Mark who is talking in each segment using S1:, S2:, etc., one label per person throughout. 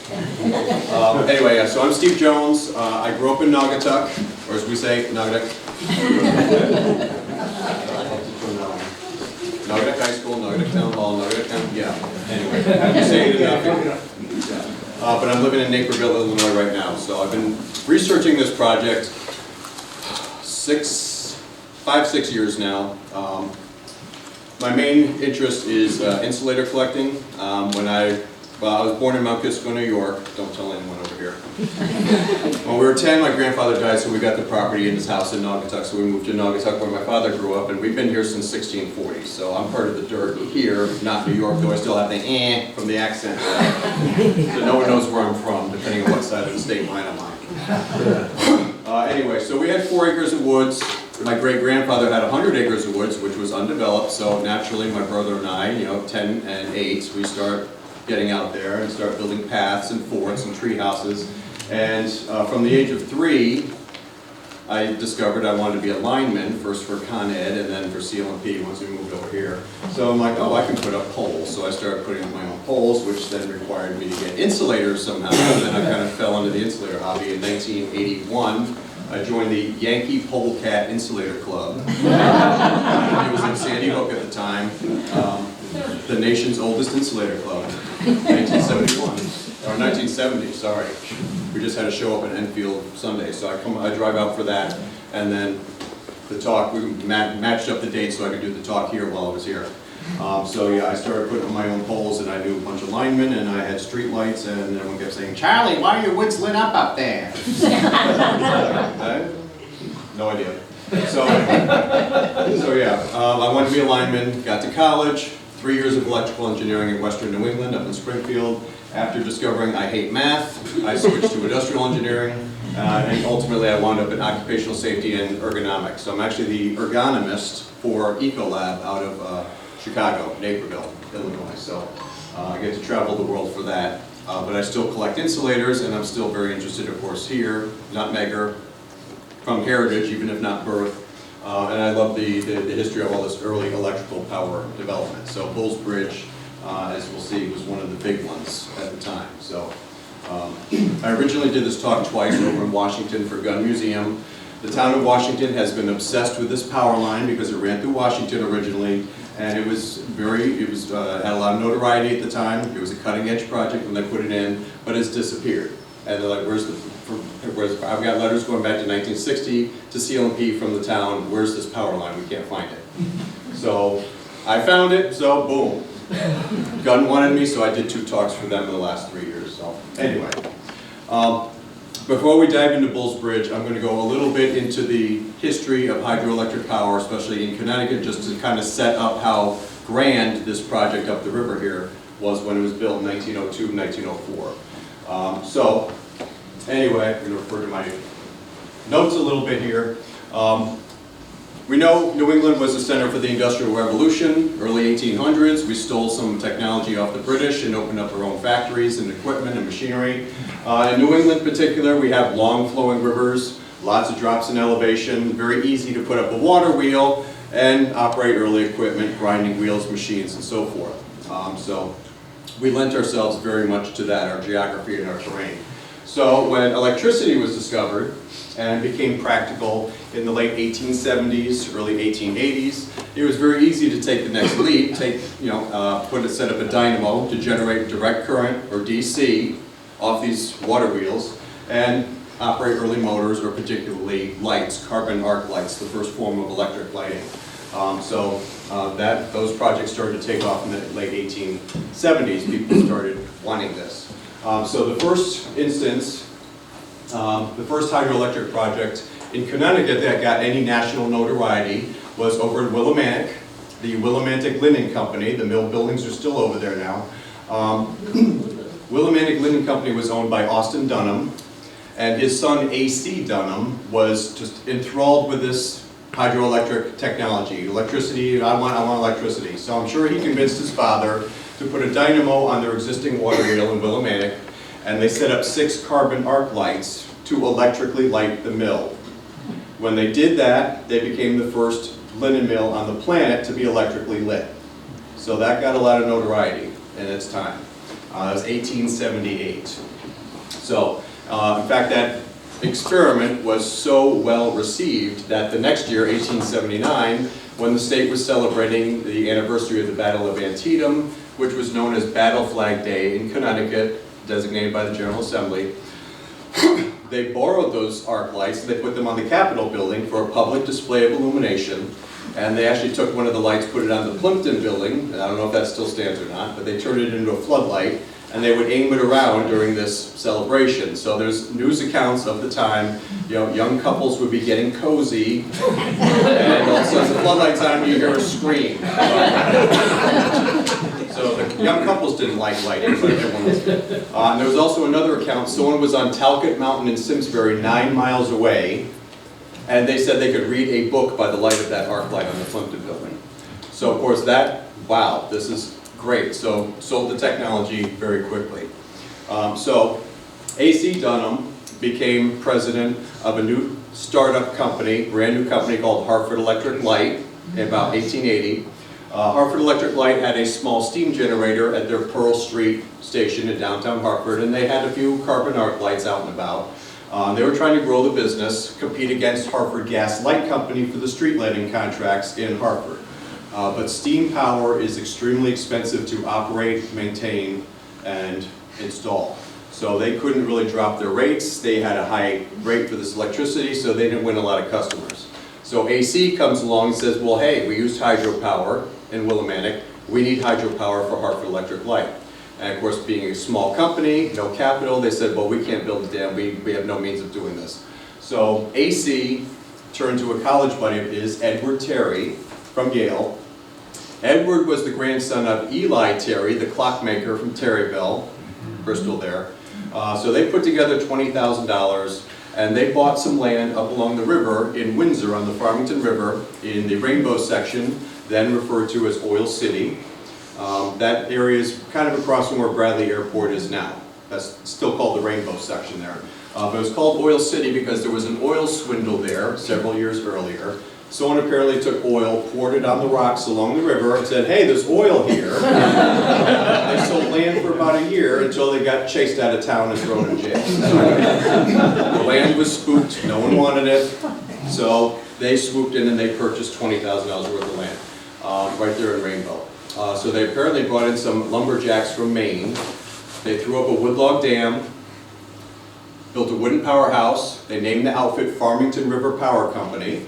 S1: Anyway, so I'm Steve Jones. I grew up in Naugatuck, or as we say, Naugatuck. Naugatuck High School, Naugatuck Town Hall, Naugatuck Town, yeah. Anyway, I'm saying it enough. But I'm living in Naperville, Illinois right now. So I've been researching this project 5-6 years now. My main interest is insulator collecting. I was born in Mount Kisco, New York. Don't tell anyone over here. When we were 10, my grandfather died, so we got the property in his house in Naugatuck. So we moved to Naugatuck where my father grew up, and we've been here since 1640. So I'm part of the dirt here, not New York, though I still have the from the accent. So no one knows where I'm from, depending on what side of the state line I'm on. Anyway, so we had 4 acres of woods. My great-grandfather had 100 acres of woods, which was undeveloped. So naturally, my brother and I, 10 and 8, we start getting out there and start building paths and forts and tree houses. And from the age of 3, I discovered I wanted to be a lineman, first for Con Ed and then for CLMP once we moved over here. So I'm like, oh, I can put up poles. So I started putting up my own poles, which then required me to get insulators somehow. And then I kind of fell into the insulator hobby. In 1981, I joined the Yankee Polecat Insulator Club. It was in Sandy Hook at the time. The nation's oldest insulator club, 1971, or 1970, sorry. We just had a show up in Enfield Sunday, so I drive out for that, and then the talk, we matched up the date so I could do the talk here while I was here. So yeah, I started putting on my own poles, and I knew a bunch of linemen, and I had street lights, and everyone kept saying, "Charlie, why are your woods lit up there?" No idea. So yeah, I wanted to be a lineman, got to college, 3 years of electrical engineering in Western New England up in Springfield. After discovering I hate math, I switched to industrial engineering, and ultimately I wound up in occupational safety and ergonomics. So I'm actually the ergonomist for Ecolab out of Chicago, Naperville, Illinois. So I get to travel the world for that. But I still collect insulators, and I'm still very interested, of course, here, nutmegger, from heritage, even if not birth. And I love the history of all this early electrical power development. So Bulls Bridge, as we'll see, was one of the big ones at the time. So I originally did this talk twice over in Washington for Gun Museum. The town of Washington has been obsessed with this power line because it ran through Washington originally, and it had a lot of notoriety at the time. It was a cutting edge project when they put it in, but it's disappeared. And they're like, I've got letters going back to 1960 to CLMP from the town, where's this power line? We can't find it. So I found it, so boom. Gun wanted me, so I did 2 talks for them in the last 3 years. So anyway, before we dive into Bulls Bridge, I'm going to go a little bit into the history of hydroelectric power, especially in Connecticut, just to kind of set up how grand this project up the river here was when it was built in 1902, 1904. So anyway, I'm going to refer to my notes a little bit here. We know New England was the center for the Industrial Revolution, early 1800s. We stole some technology off the British and opened up our own factories and equipment and machinery. In New England in particular, we have long flowing rivers, lots of drops in elevation, very easy to put up a water wheel and operate early equipment, grinding wheels, machines, and so forth. So we lent ourselves very much to that, our geography and our terrain. So when electricity was discovered and became practical in the late 1870s, early 1880s, it was very easy to take the next leap, set up a dynamo to generate direct current, or DC, off these water wheels, and operate early motors, or particularly lights, carbon arc lights, the first form of electric lighting. Those projects started to take off in the late 1870s. People started wanting this. So the first instance, the first hydroelectric project in Connecticut that got any national notoriety was over in Willimantic, the Willimantic Linen Company. The mill buildings are still over there now. Willimantic Linen Company was owned by Austin Dunham, and his son A.C. Dunham was just enthralled with this hydroelectric technology. Electricity, I want electricity. So I'm sure he convinced his father to put a dynamo on their existing water wheel in Willimantic, and they set up 6 carbon arc lights to electrically light the mill. When they did that, they became the first linen mill on the planet to be electrically lit. So that got a lot of notoriety in its time. That was 1878. So, in fact, that experiment was so well received that the next year, 1879, when the state was celebrating the anniversary of the Battle of Antietam, which was known as Battle Flag Day in Connecticut, designated by the General Assembly, they borrowed those arc lights and they put them on the Capitol building for a public display of illumination. And they actually took one of the lights, put it on the Plimpton building, and I don't know if that still stands or not, but they turned it into a floodlight, and they would aim it around during this celebration. So there's news accounts of the time, young couples would be getting cozy, and all of a sudden the floodlight's on, you hear a scream. So the young couples didn't like lighting, but everyone was. And there was also another account, someone was on Talcott Mountain in Simsbury, 9 miles away, and they said they could read a book by the light of that arc light on the Plimpton building. So of course wow, this is great. So sold the technology very quickly. So A.C. Dunham became president of a new startup company, brand new company called Hartford Electric Light in about 1880. Hartford Electric Light had a small steam generator at their Pearl Street station in downtown Hartford, and they had a few carbon arc lights out and about. They were trying to grow the business, compete against Hartford Gas Light Company for the street lighting contracts in Hartford. But steam power is extremely expensive to operate, maintain, and install. So they couldn't really drop their rates. They had a high rate for this electricity, so they didn't win a lot of customers. So AC comes along and says, well, hey, we used hydropower in Willimantic. We need hydropower for Hartford Electric Light. And of course, being a small company, no capital, they said, well, we can't build a dam. We have no means of doing this. So AC turned to a college buddy of his, Edward Terry, from Yale. Edward was the grandson of Eli Terry, the clockmaker from Terryville, Bristol there. So they put together $20,000, and they bought some land up along the river in Windsor on the Farmington River in the Rainbow section, then referred to as Oil City. That area is kind of across from where Bradley Airport is now. That's still called the Rainbow section there. But it was called Oil City because there was an oil swindle there several years earlier. Someone apparently took oil, poured it on the rocks along the river, and said, hey, there's oil here. They sold land for about a year until they got chased out of town and thrown in jail. So, the land was spooked, no one wanted it, so they swooped in and they purchased $20,000 worth of land right there in Rainbow. So they apparently brought in some lumberjacks from Maine. They threw up a woodlog dam, built a wooden powerhouse. They named the outfit Farmington River Power Company.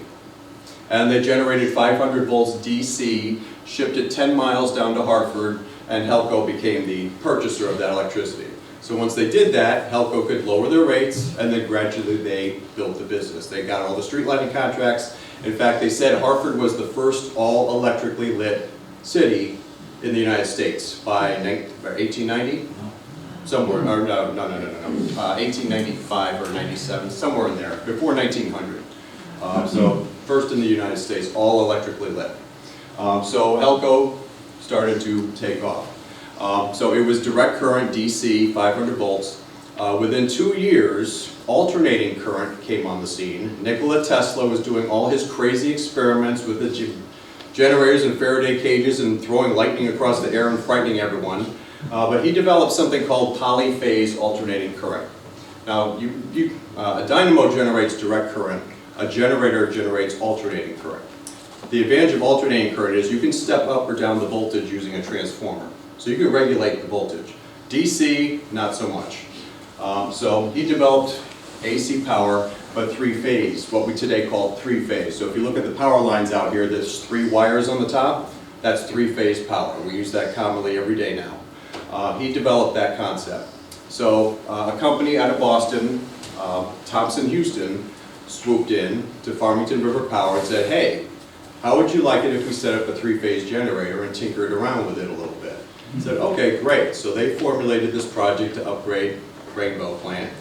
S1: And they generated 500 volts DC, shipped it 10 miles down to Hartford, and Helco became the purchaser of that electricity. So once they did that, Helco could lower their rates, and then gradually they built the business. They got all the street lighting contracts. In fact, they said Hartford was the first all-electrically lit city in the United States by 1890? Somewhere, or no, 1895 or 97, somewhere in there, before 1900. So first in the United States, all electrically lit. So Helco started to take off. So it was direct current DC, 500 volts. Within 2 years, alternating current came on the scene. Nikola Tesla was doing all his crazy experiments with the generators and Faraday cages and throwing lightning across the air and frightening everyone. But he developed something called polyphase alternating current. Now, a dynamo generates direct current. A generator generates alternating current. The advantage of alternating current is you can step up or down the voltage using a transformer. So you can regulate the voltage. DC, not so much. So he developed AC power, but three-phase, what we today call three-phase. So if you look at the power lines out here, there's 3 wires on the top. That's three-phase power. We use that commonly every day now. He developed that concept. So a company out of Boston, Thompson Houston, swooped in to Farmington River Power and said, hey, how would you like it if we set up a three-phase generator and tinkered around with it a little bit? He said, okay, great. So they formulated this project to upgrade Rainbow plant.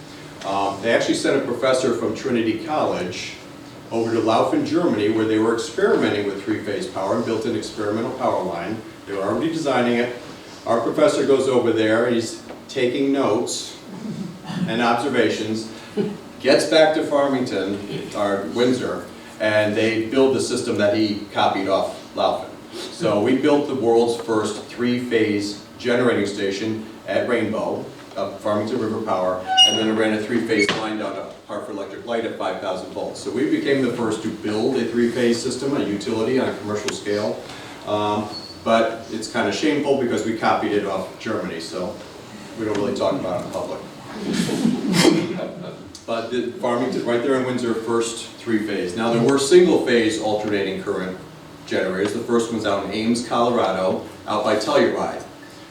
S1: They actually sent a professor from Trinity College over to Laufen, Germany, where they were experimenting with three-phase power and built an experimental power line. They were already designing it. Our professor goes over there, he's taking notes and observations, gets back to Farmington, or Windsor, and they build the system that he copied off Laufen. So we built the world's first three-phase generating station, at Rainbow, up Farmington River Power, and then it ran a three-phase line down to Hartford Electric Light at 5,000 volts. So we became the first to build a three-phase system, a utility on a commercial scale. But it's kind of shameful because we copied it off Germany, so we don't really talk about it in public. But the Farmington, right there in Windsor, first three-phase. Now there were single-phase alternating current generators. The first one's out in Ames, Colorado, out by Telluride.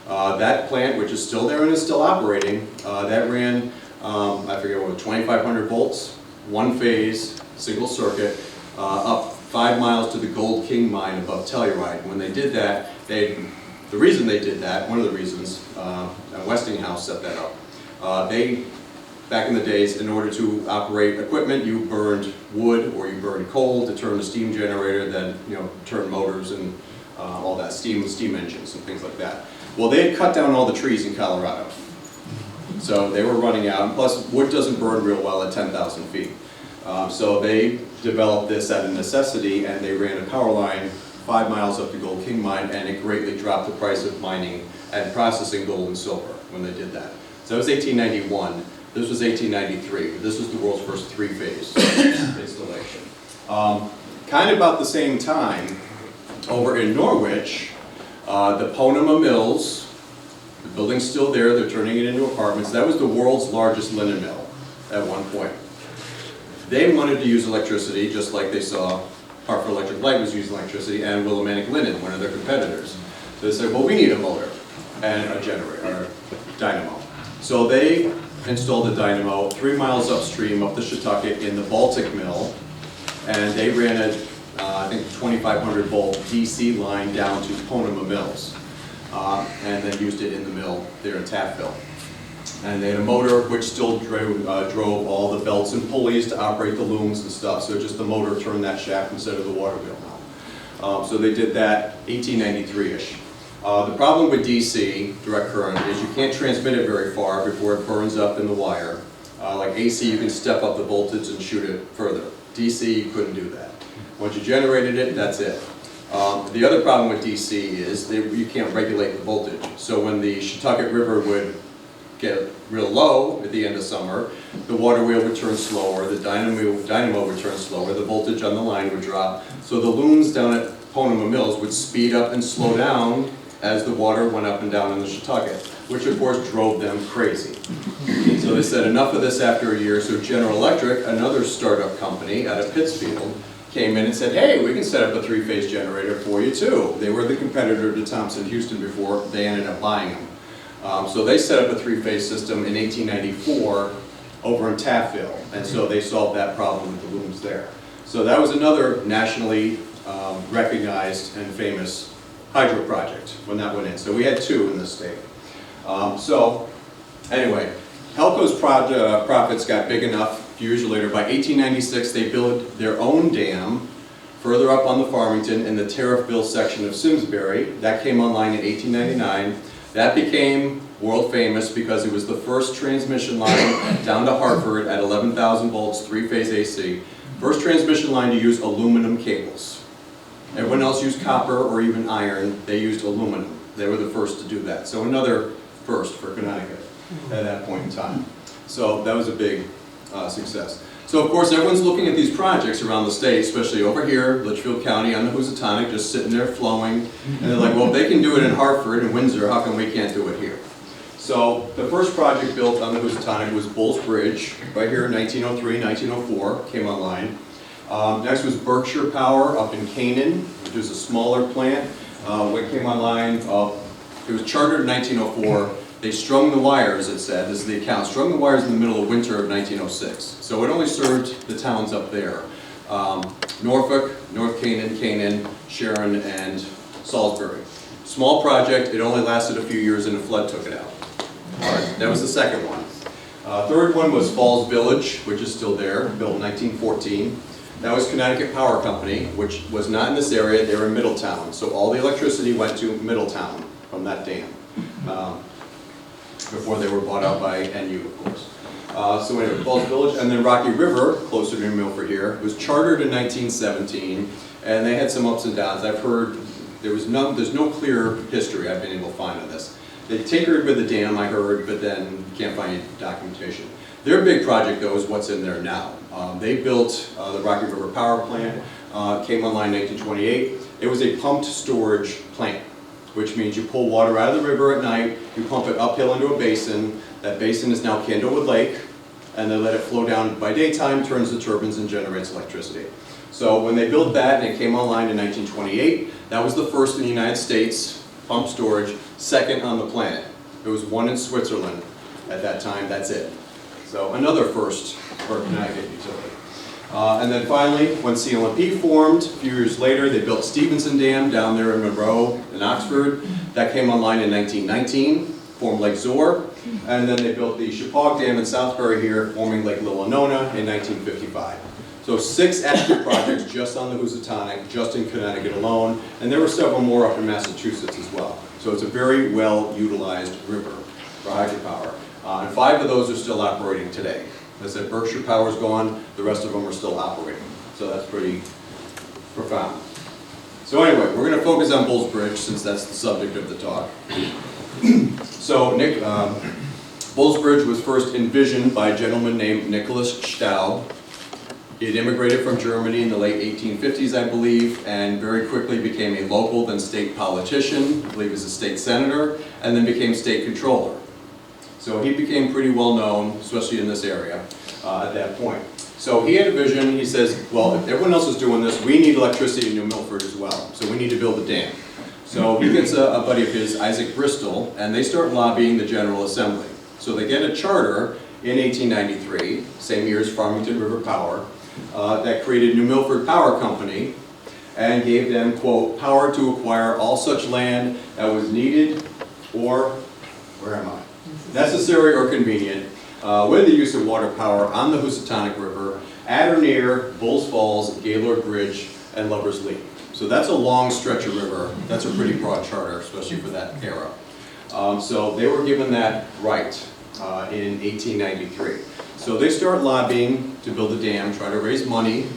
S1: That plant, which is still there and is still operating, that ran, I forget what, 2,500 volts, one phase, single circuit, up 5 miles to the Gold King mine above Telluride. When they did that, the reason they did that, one of the reasons, Westinghouse set that up. Back in the days, in order to operate equipment, you burned wood or you burned coal to turn the steam generator, then turn motors and all that, steam engines and things like that. Well, they had cut down all the trees in Colorado. So they were running out, and plus wood doesn't burn real well at 10,000 feet. So they developed this out of necessity, and they ran a power line 5 miles up to Gold King mine, and it greatly dropped the price of mining and processing gold and silver when they did that. So that was 1891. This was 1893. This was the world's first three-phase installation. Kind of about the same time, over in Norwich, the Ponema Mills, the building's still there, they're turning it into apartments. That was the world's largest linen mill at one point. They wanted to use electricity, just like they saw Hartford Electric Light was using electricity, and Willimantic Linen, one of their competitors. So they said, well, we need a motor and a generator, or a dynamo. So they installed a dynamo 3 miles upstream up the Shetucket in the Baltic Mill, and they ran a, I think, 2,500 volt DC line down to Ponema Mills, and then used it in the mill there in Taffville. And they had a motor which still drove all the belts and pulleys to operate the looms and stuff, so just the motor turned that shaft instead of the water wheel now. So they did that 1893-ish. The problem with DC, direct current, is you can't transmit it very far before it burns up in the wire. Like AC, you can step up the voltage and shoot it further. DC, you couldn't do that. Once you generated it, that's it. The other problem with DC is that you can't regulate the voltage. So when the Shetucket River would get real low at the end of summer, the water wheel would turn slower, the dynamo would turn slower, the voltage on the line would drop. So the looms down at Ponema Mills would speed up and slow down as the water went up and down in the Shetucket, which of course drove them crazy. So they said enough of this after a year, so General Electric, another startup company out of Pittsfield, came in and said, hey, we can set up a three-phase generator for you too. They were the competitor to Thompson Houston before they ended up buying them. So they set up a three-phase system in 1894 over in Taffville, and so they solved that problem with the looms there. So that was another nationally recognized and famous hydro project when that went in. So we had two in this state. So anyway, Helco's profits got big enough a few years later. By 1896, they built their own dam further up on the Farmington in the Tariffville section of Simsbury. That came online in 1899. That became world famous because it was the first transmission line down to Hartford at 11,000 volts, three-phase AC. First transmission line to use aluminum cables. Everyone else used copper or even iron. They used aluminum. They were the first to do that. So another first for Connecticut at that point in time. So that was a big success. So of course everyone's looking at these projects around the state, especially over here, Litchfield County on the Housatonic, just sitting there flowing. And they're like, well, if they can do it in Hartford and Windsor, how come we can't do it here? So the first project built on the Housatonic was Bull's Bridge, right here in 1903, 1904, came online. Next was Berkshire Power up in Canaan, which was a smaller plant. What came online, it was chartered in 1904. They strung the wires, it said, this is the account, strung the wires in the middle of winter of 1906. So it only served the towns up there. Norfolk, North Canaan, Canaan, Sharon, and Salisbury. Small project, it only lasted a few years and a flood took it out. All right, that was the second one. Third one was Falls Village, which is still there, built in 1914. That was Connecticut Power Company, which was not in this area, they were in Middletown. So all the electricity went to Middletown from that dam. Before they were bought out by NU, of course. So anyway, Falls Village, and then Rocky River, closer to Milford here, was chartered in 1917, and they had some ups and downs. I've heard there's no clear history I've been able to find on this. They tinkered with the dam, I heard, but then can't find any documentation. Their big project, though, is what's in there now. They built the Rocky River Power Plant, came online in 1928. It was a pumped storage plant, which means you pull water out of the river at night, you pump it uphill into a basin. That basin is now Candlewood Lake, and they let it flow down by daytime, turns the turbines, and generates electricity. So when they built that and it came online in 1928, that was the first in the United States, pumped storage, second on the planet. There was one in Switzerland at that time, that's it. So another first for Connecticut utility. And then finally, when CLMP formed, a few years later, they built Stevenson Dam down there in Monroe in Oxford. That came online in 1919, formed Lake Zor. And then they built the Chepaug Dam in Southbury here, forming Lake Lilanona in 1955. So 6 active projects just on the Housatonic, just in Connecticut alone. And there were several more up in Massachusetts as well. So it's a very well-utilized river for hydropower. And 5 of those are still operating today. As I said, Berkshire Power's gone, the rest of them are still operating. So that's pretty profound. So anyway, we're going to focus on Bulls Bridge since that's the subject of the talk. So Bulls Bridge was first envisioned by a gentleman named Nicholas Staub. He had immigrated from Germany in the late 1850s, I believe, and very quickly became a local, then state politician, I believe as a state senator, and then became state controller. So he became pretty well known, especially in this area, at that point. So he had a vision. He says, well, if everyone else is doing this, we need electricity in New Milford as well. So we need to build a dam. So he gets a buddy of his, Isaac Bristol, and they start lobbying the General Assembly. So they get a charter in 1893, same year as Farmington River Power, that created New Milford Power Company and gave them, quote, power to acquire all such land that was needed or, where am I? Necessary or convenient, with the use of water power on the Housatonic River at or near Bulls Falls, Gaylord Bridge, and Lover's Leap. So that's a long stretch of river. That's a pretty broad charter, especially for that era. So they were given that right in 1893. So they start lobbying to build a dam, try to raise money,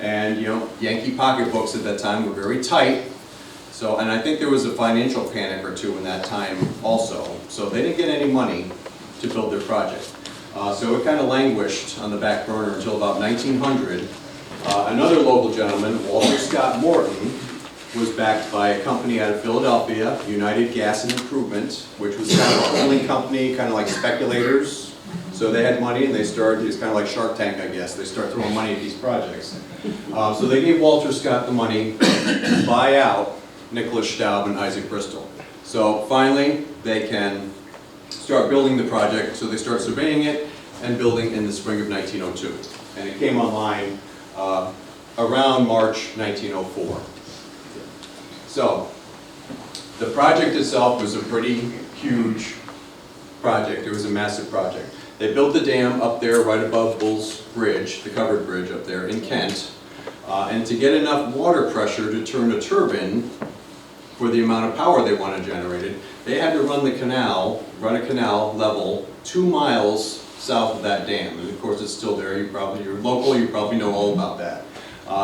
S1: and Yankee pocketbooks at that time were very tight. So, and I think there was a financial panic or two in that time also. So they didn't get any money to build their project. So it kind of languished on the back burner until about 1900. Another local gentleman, Walter Scott Morton, was backed by a company out of Philadelphia, United Gas and Improvement, which was kind of a holding company, kind of like speculators. So they had money and they started, it's kind of like Shark Tank, I guess. They start throwing money at these projects. So they gave Walter Scott the money to buy out Nicholas Staub and Isaac Bristol. So finally, they can start building the project. So they start surveying it and building in the spring of 1902. And it came online around March 1904. So the project itself was a pretty huge project. It was a massive project. They built the dam up there right above Bulls Bridge, the covered bridge up there in Kent. And to get enough water pressure to turn a turbine for the amount of power they wanted generated, they had to run a canal level 2 miles south of that dam. And of course it's still there. You're local, you probably know all about that.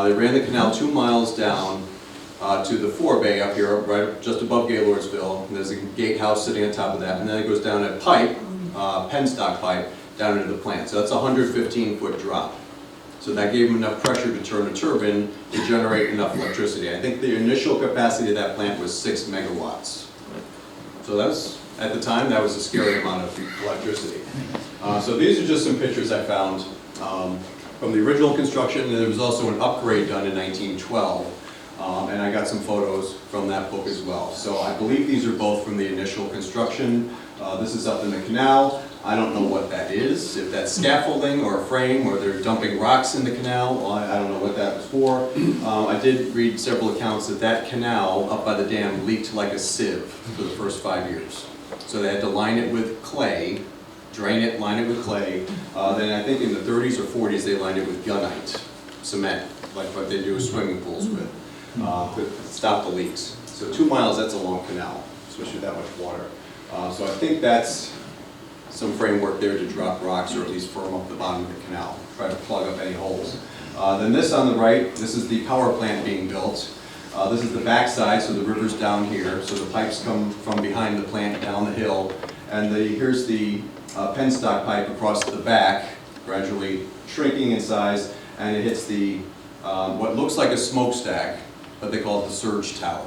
S1: They ran the canal 2 miles down to the forebay up here, right just above Gaylordsville. And there's a gatehouse sitting on top of that, and then it goes down a pipe, penstock pipe, down into the plant. So that's a 115-foot drop. So that gave them enough pressure to turn a turbine to generate enough electricity. I think the initial capacity of that plant was 6 megawatts. So that's, at the time, that was a scary amount of electricity. So these are just some pictures I found from the original construction, and there was also an upgrade done in 1912. And I got some photos from that book as well. So I believe these are both from the initial construction. This is up in the canal. I don't know what that is, if that's scaffolding or a frame, or they're dumping rocks in the canal. Well, I don't know what that was for. I did read several accounts that that canal up by the dam leaked like a sieve for the first 5 years. So they had to line it with clay, drain it, line it with clay. Then I think in the 30s or 40s they lined it with gunite, cement, like what they do with swimming pools with, to stop the leaks. So 2 miles, that's a long canal, especially with that much water. So I think that's some framework there to drop rocks or at least firm up the bottom of the canal, try to plug up any holes. Then this on the right, this is the power plant being built. This is the back side, so the river's down here. So the pipes come from behind the plant down the hill. And here's the penstock pipe across the back, gradually shrinking in size, and it hits the what looks like a smokestack, but they call it the surge tower.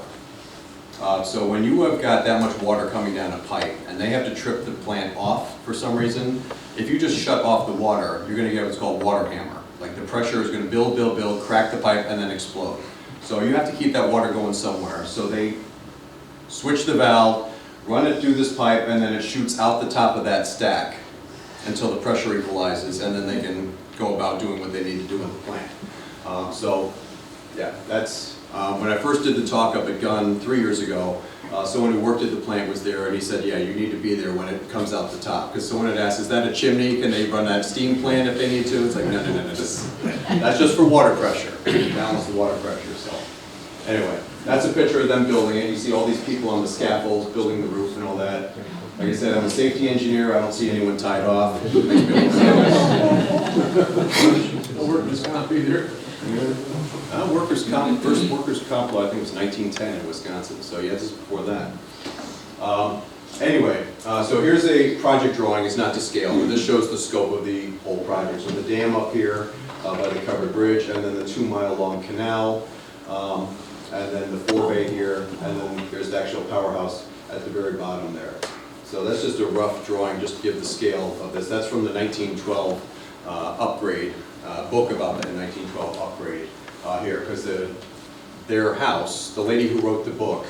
S1: So when you have got that much water coming down a pipe, and they have to trip the plant off for some reason, if you just shut off the water, you're going to get what's called water hammer. Like the pressure is going to build, crack the pipe, and then explode. So you have to keep that water going somewhere. So they switch the valve, run it through this pipe, and then it shoots out the top of that stack until the pressure equalizes, and then they can go about doing what they need to do in the plant. So yeah, that's when I first did the talk up at Gunn 3 years ago. Someone who worked at the plant was there, and he said, yeah, you need to be there when it comes out the top. Because someone had asked, is that a chimney? Can they run that steam plant if they need to? It's like, no. That's just for water pressure. Balance the water pressure. So anyway, that's a picture of them building it. You see all these people on the scaffolds building the roof and all that. Like I said, I'm a safety engineer. I don't see anyone tied off.
S2: Workers' comp either.
S1: Workers' comp, first workers' comp law, I think it was 1910 in Wisconsin, so yeah, this is before that. Anyway, so here's a project drawing. It's not to scale, but this shows the scope of the whole project. So the dam up here by the covered bridge, and then the 2-mile-long canal, and then the 4-bay here, and then there's the actual powerhouse at the very bottom there. So that's just a rough drawing, just to give the scale of this. That's from the 1912 upgrade, book about the 1912 upgrade here, because their house, the lady who wrote the book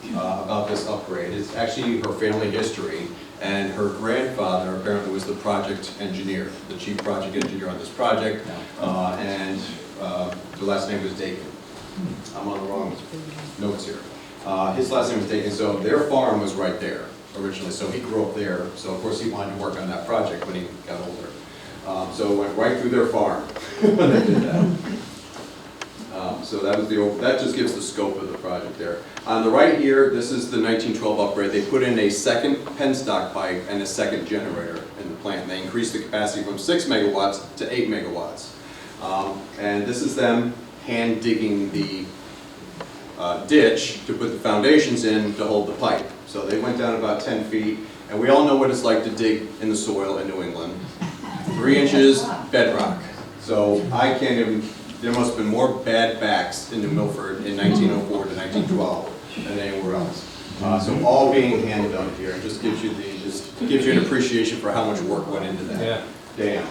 S1: about this upgrade, is actually her family history, and her grandfather apparently was the project engineer, the chief project engineer on this project, and the last name was Dakin. I'm on the wrong notes here. His last name was Dakin, so their farm was right there originally, so he grew up there, so of course he wanted to work on that project when he got older. So it went right through their farm when they did that. So that was that just gives the scope of the project there. On the right here, this is the 1912 upgrade. They put in a second penstock pipe and a second generator in the plant. And they increased the capacity from 6 megawatts to 8 megawatts. And this is them hand digging the ditch to put the foundations in to hold the pipe. So they went down about 10 feet, and we all know what it's like to dig in the soil in New England. 3 inches bedrock. So I can't even, there must have been more bad backs in New Milford in 1904 to 1912 than anywhere else. So all being hand done here, it just gives you an appreciation for how much work went into that dam.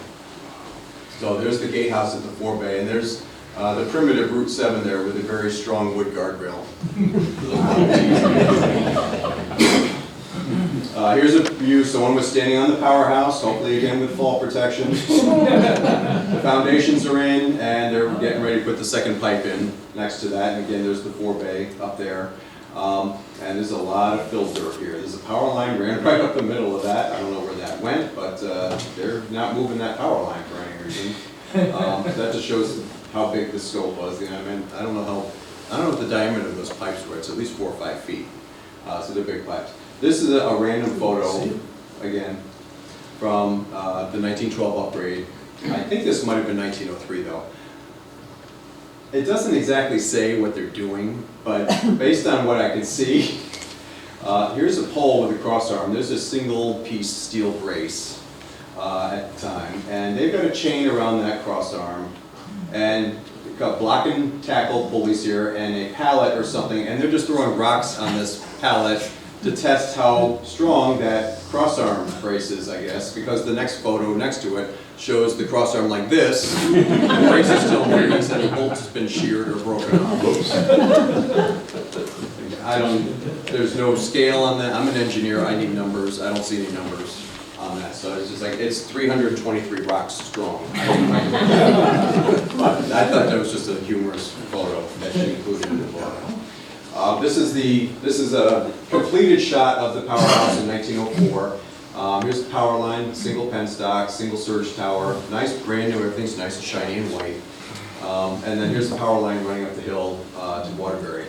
S1: So there's the gatehouse at the 4-bay, and there's the primitive Route 7 there with a very strong wood guardrail. Here's a view. Someone was standing on the powerhouse, hopefully again with fall protection. The foundations are in, and they're getting ready to put the second pipe in next to that. And again, there's the 4-bay up there. And there's a lot of fill dirt here. There's a power line ran right up the middle of that. I don't know where that went, but they're not moving that power line for any reason. That just shows how big the scope was. I mean, I don't know what the diameter of those pipes were. It's at least 4 or 5 feet. So they're big pipes. This is a random photo, again, from the 1912 upgrade. I think this might have been 1903 though. It doesn't exactly say what they're doing, but based on what I can see, here's a pole with a cross arm. There's a single piece steel brace at the time, and they've got a chain around that cross arm, and they've got block and tackle pulleys here, and a pallet or something, and they're just throwing rocks on this pallet to test how strong that cross arm brace is, I guess, because the next photo next to it shows the cross arm like this. The brace is still working, and the bolt has been sheared or broken off. Oops. There's no scale on that. I'm an engineer, I need numbers. I don't see any numbers on that, so it's just like, it's 323 rocks strong. But I thought that was just a humorous photo that she included in the book. This is a completed shot of the powerhouse in 1904. Here's the power line, single penstock, single surge tower, nice, brand new, everything's nice and shiny and white. And then here's the power line running up the hill to Waterbury.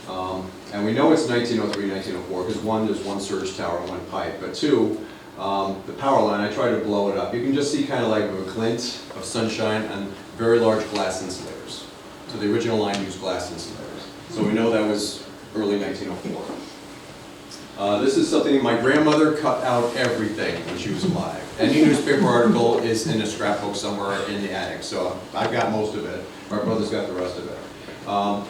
S1: And we know it's 1903, 1904, because one, there's one surge tower and one pipe, but two, the power line, I try to blow it up. You can just see kind of like a glint of sunshine and very large glass insulators. So the original line used glass insulators. So we know that was early 1904. This is something my grandmother cut out everything when she was alive. Any newspaper article is in a scrapbook somewhere in the attic, so I've got most of it. My brother's got the rest of it.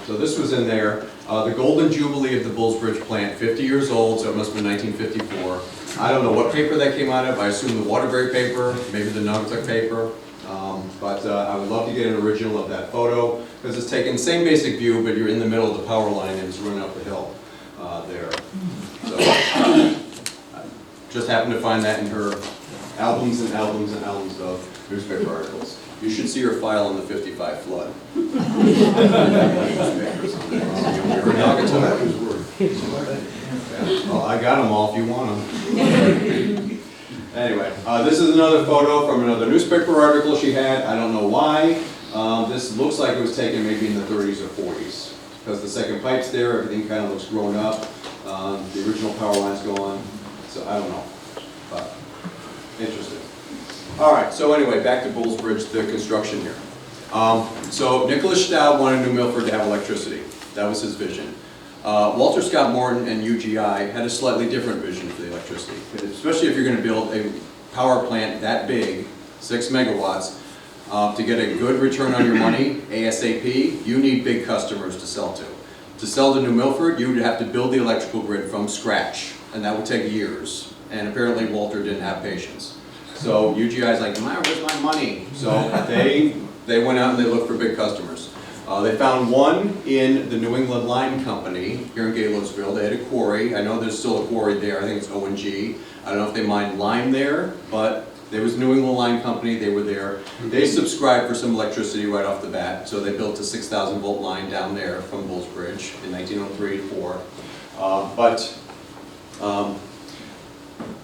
S1: So this was in there. The Golden Jubilee of the Bullsbridge plant, 50 years old, so it must have been 1954. I don't know what paper that came out of. I assume the Waterbury paper, maybe the Naugatuck paper. But I would love to get an original of that photo, because it's taken same basic view, but you're in the middle of the power line and it's running up the hill there. So just happened to find that in her albums and albums and albums of newspaper articles. You should see her file on the 55 flood. Well, I got them all if you want them. Anyway, this is another photo from another newspaper article she had. I don't know why. This looks like it was taken maybe in the 30s or 40s, because the second pipe's there, everything kind of looks grown up. The original power line's gone, so I don't know, but interesting. All right, so anyway, back to Bullsbridge, the construction here. So Nicholas Staub wanted New Milford to have electricity. That was his vision. Walter Scott Morton and UGI had a slightly different vision for the electricity, especially if you're going to build a power plant that big, 6 megawatts, to get a good return on your money, ASAP, you need big customers to sell to. To sell to New Milford, you would have to build the electrical grid from scratch, and that would take years. And apparently Walter didn't have patience. So UGI's like, where's my money? So they went out and they looked for big customers. They found one in the New England Lime Company here in Galesville. They had a quarry. I know there's still a quarry there. I think it's O&G. I don't know if they mine lime there, but there was New England Lime Company. They were there. They subscribed for some electricity right off the bat, so they built a 6,000 volt line down there from Bullsbridge in 1903-4.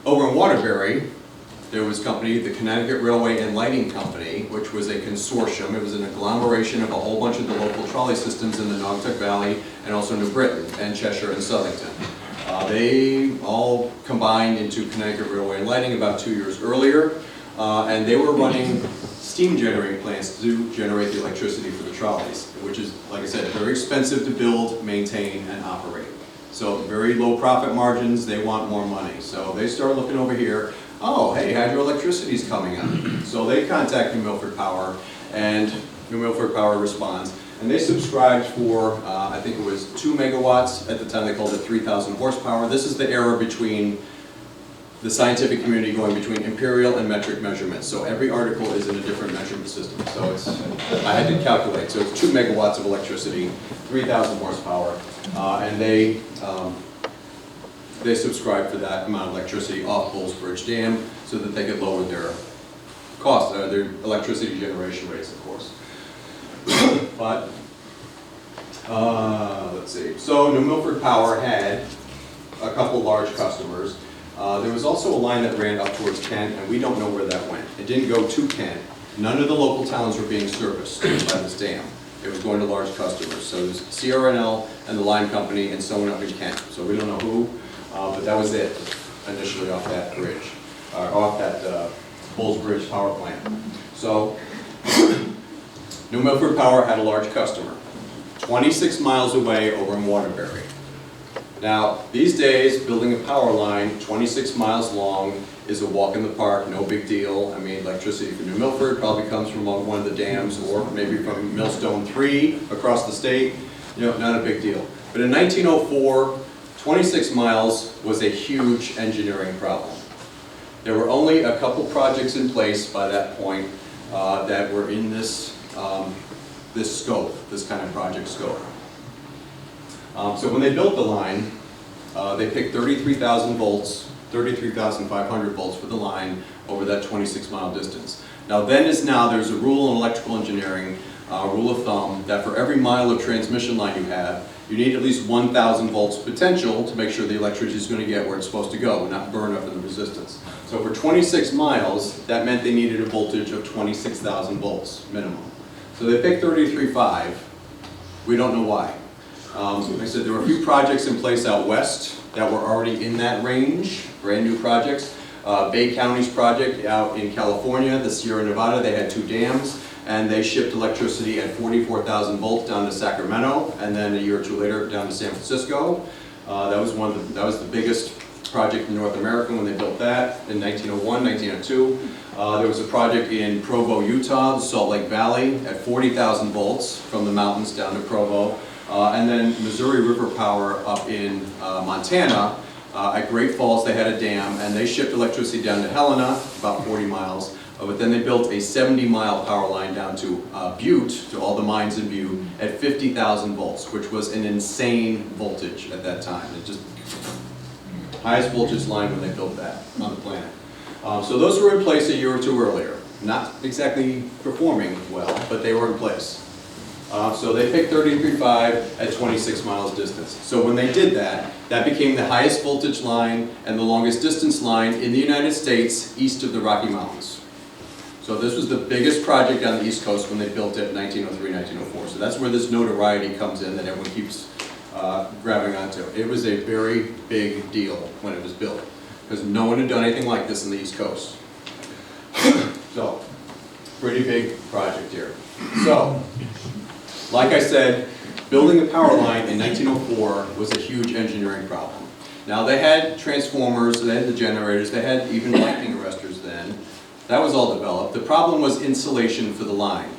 S1: Over in Waterbury, there was a company, the Connecticut Railway and Lighting Company, which was a consortium. It was an agglomeration of a whole bunch of the local trolley systems in the Naugatuck Valley and also New Britain and Cheshire and Southington. They all combined into Connecticut Railway and Lighting about 2 years earlier, and they were running steam generating plants to generate the electricity for the trolleys, which is, like I said, very expensive to build, maintain, and operate. So very low profit margins, they want more money. So they start looking over here. Oh, hey, hydroelectricity is coming up. So they contact New Milford Power, and New Milford Power responds. And they subscribed for, I think it was 2 megawatts. At the time they called it 3,000 horsepower. This is the era between the scientific community going between imperial and metric measurements. So every article is in a different measurement system. So it's, I had to calculate. So it's 2 megawatts of electricity, 3,000 horsepower. And they subscribed for that amount of electricity off Bullsbridge Dam so that they could lower their costs, their electricity generation rates, of course. But, let's see. So New Milford Power had a couple large customers. There was also a line that ran up towards Kent, and we don't know where that went. It didn't go to Kent. None of the local towns were being serviced by this dam. It was going to large customers. So there's CRNL and the Lime Company and someone up in Kent. So we don't know who, but that was it initially off that bridge, off that Bullsbridge power plant. So New Milford Power had a large customer, 26 miles away over in Waterbury. Now, these days, building a power line 26 miles long is a walk in the park, no big deal. I mean, electricity from New Milford probably comes from one of the dams, or maybe from Millstone 3 across the state. You know, not a big deal. But in 1904, 26 miles was a huge engineering problem. There were only a couple projects in place by that point that were in this, this scope, this kind of project scope. So when they built the line, they picked 33,000 volts, 33,500 volts for the line over that 26-mile distance. Now then as now, there's a rule in electrical engineering, rule of thumb, that for every mile of transmission line you have, you need at least 1,000 volts potential to make sure the electricity is going to get where it's supposed to go and not burn up in the resistance. So for 26 miles, that meant they needed a voltage of 26,000 volts minimum. So they picked 33.5. We don't know why. Like I said, there were a few projects in place out west that were already in that range, brand new projects. Bay County's project out in California, the Sierra Nevada. They had 2 dams, and they shipped electricity at 44,000 volts down to Sacramento, and then a year or 2 later down to San Francisco. That was the biggest project in North America when they built that in 1901, 1902. There was a project in Provo, Utah, the Salt Lake Valley, at 40,000 volts from the mountains down to Provo. And then Missouri River Power up in Montana. At Great Falls, they had a dam, and they shipped electricity down to Helena, about 40 miles. But then they built a 70-mile power line down to Butte, to all the mines in Butte, at 50,000 volts, which was an insane voltage at that time. It just highest voltage line when they built that on the planet. So those were in place a year or 2 earlier. Not exactly performing well, but they were in place. So they picked 33.5 at 26 miles distance. So when they did that, that became the highest voltage line and the longest distance line in the United States east of the Rocky Mountains. So this was the biggest project on the East Coast when they built it in 1903, 1904. So that's where this notoriety comes in that everyone keeps grabbing onto. It was a very big deal when it was built because no one had done anything like this on the East Coast. So, pretty big project here. So, like I said, building a power line in 1904 was a huge engineering problem. Now they had transformers, they had the generators, they had even lightning arresters then. That was all developed. The problem was insulation for the line.